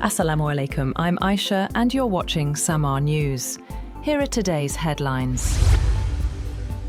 Assalamu alaikum, I'm Aisha and you're watching SAMAA News. Here are today's headlines.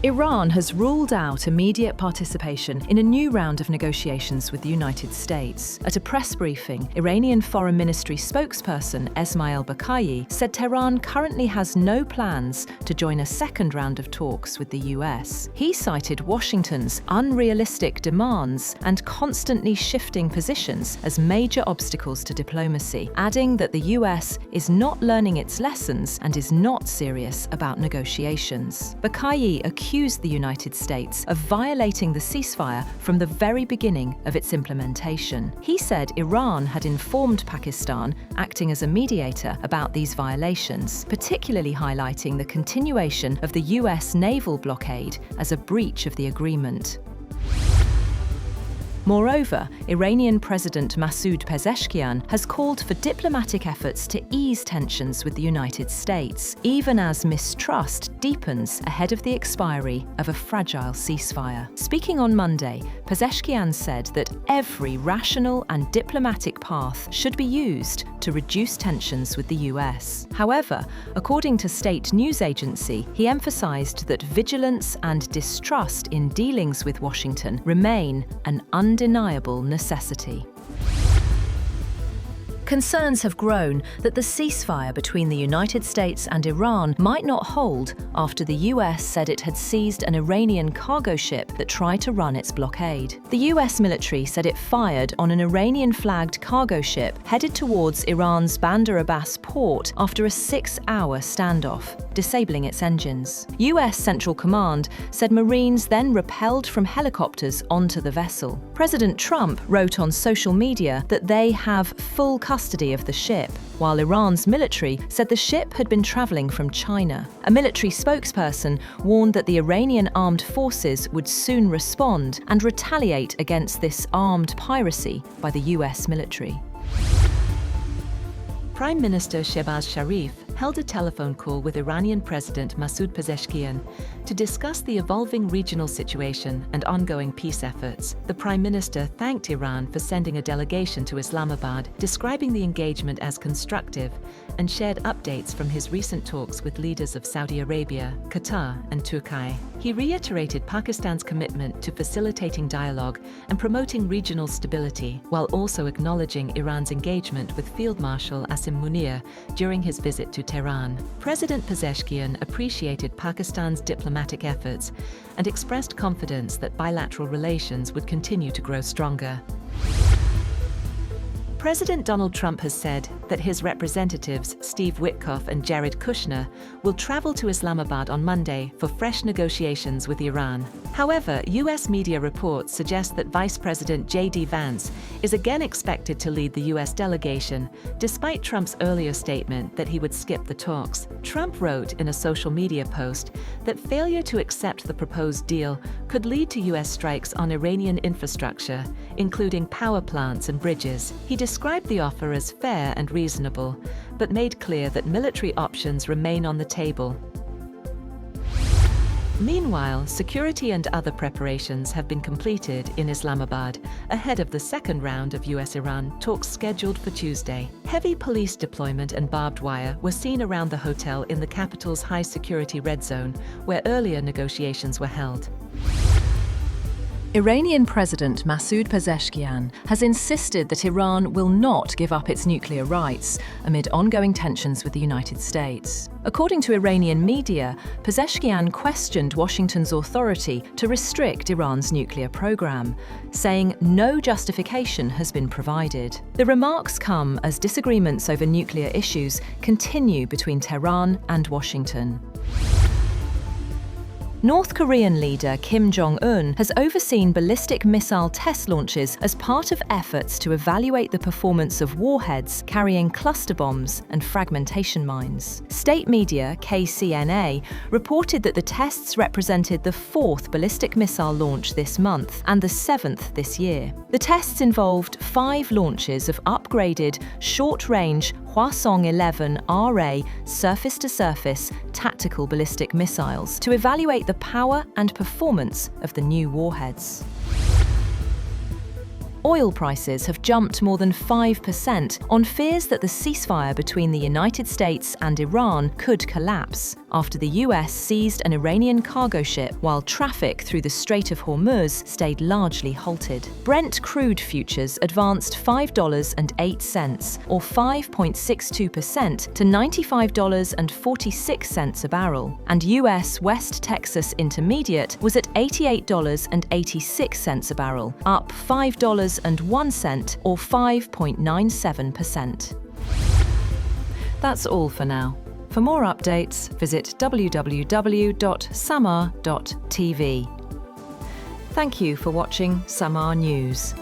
Iran has ruled out immediate participation in a new round of negotiations with the United States. At a press briefing, Iranian Foreign Ministry spokesperson Esmail Bakai said Tehran currently has no plans to join a second round of talks with the US. He cited Washington's unrealistic demands and constantly shifting positions as major obstacles to diplomacy, adding that the US is not learning its lessons and is not serious about negotiations. Bakai accused the United States of violating the ceasefire from the very beginning of its implementation. He said Iran had informed Pakistan, acting as a mediator, about these violations, particularly highlighting the continuation of the US naval blockade as a breach of the agreement. Moreover, Iranian President Masoud Pezeshkian has called for diplomatic efforts to ease tensions with the United States, even as mistrust deepens ahead of the expiry of a fragile ceasefire. Speaking on Monday, Pezeshkian said that every rational and diplomatic path should be used to reduce tensions with the US. However, according to state news agency, he emphasized that vigilance and distrust in dealings with Washington remain an undeniable necessity. Concerns have grown that the ceasefire between the United States and Iran might not hold after the US said it had seized an Iranian cargo ship that tried to run its blockade. The US military said it fired on an Iranian-flagged cargo ship headed towards Iran's Bandar Abbas port after a 6-hour standoff, disabling its engines. US Central Command said Marines then rappelled from helicopters onto the vessel. President Trump wrote on social media that they have full custody of the ship, while Iran's military said the ship had been travelling from China. A military spokesperson warned that the Iranian armed forces would soon respond and retaliate against this armed piracy by the US military. Prime Minister Shehbaz Sharif held a telephone call with Iranian President Masoud Pezeshkian to discuss the evolving regional situation and ongoing peace efforts. The Prime Minister thanked Iran for sending a delegation to Islamabad, describing the engagement as constructive, and shared updates from his recent talks with leaders of Saudi Arabia, Qatar, and Turkey. He reiterated Pakistan's commitment to facilitating dialogue and promoting regional stability, while also acknowledging Iran's engagement with Field Marshal Asim Munir during his visit to Tehran. President Pezeshkian appreciated Pakistan's diplomatic efforts and expressed confidence that bilateral relations would continue to grow stronger. President Donald Trump has said that his representatives, Steve Witkoff and Jared Kushner, will travel to Islamabad on Monday for fresh negotiations with Iran. However, US media reports suggest that Vice President J.D. Vance is again expected to lead the US delegation, despite Trump's earlier statement that he would skip the talks. Trump wrote in a social media post that failure to accept the proposed deal could lead to US strikes on Iranian infrastructure, including power plants and bridges. He described the offer as fair and reasonable, but made clear that military options remain on the table. Meanwhile, security and other preparations have been completed in Islamabad ahead of the second round of US-Iran talks scheduled for Tuesday. Heavy police deployment and barbed wire were seen around the hotel in the capital's high-security red zone, where earlier negotiations were held. Iranian President Masoud Pezeshkian has insisted that Iran will not give up its nuclear rights amid ongoing tensions with the United States. According to Iranian media, Pezeshkian questioned Washington's authority to restrict Iran's nuclear program, saying no justification has been provided. The remarks come as disagreements over nuclear issues continue between Tehran and Washington. North Korean leader Kim Jong-un has overseen ballistic missile test launches as part of efforts to evaluate the performance of warheads carrying cluster bombs and fragmentation mines. State media KCNA reported that the tests represented the 4th ballistic missile launch this month and the 7th this year. The tests involved 5 launches of upgraded short-range Hwasong-11 RA surface-to-surface tactical ballistic missiles to evaluate the power and performance of the new warheads. Oil prices have jumped more than 5% on fears that the ceasefire between the United States and Iran could collapse after the US seized an Iranian cargo ship while traffic through the Strait of Hormuz stayed largely halted. Brent crude futures advanced $5.08, or 5.62% to $95.46 a barrel, and US West Texas Intermediate was at $88.86 a barrel, up $5.01 or 5.97%. That's all for now. For more updates, visit www.samaa.tv. Thank you for watching SAMAA News.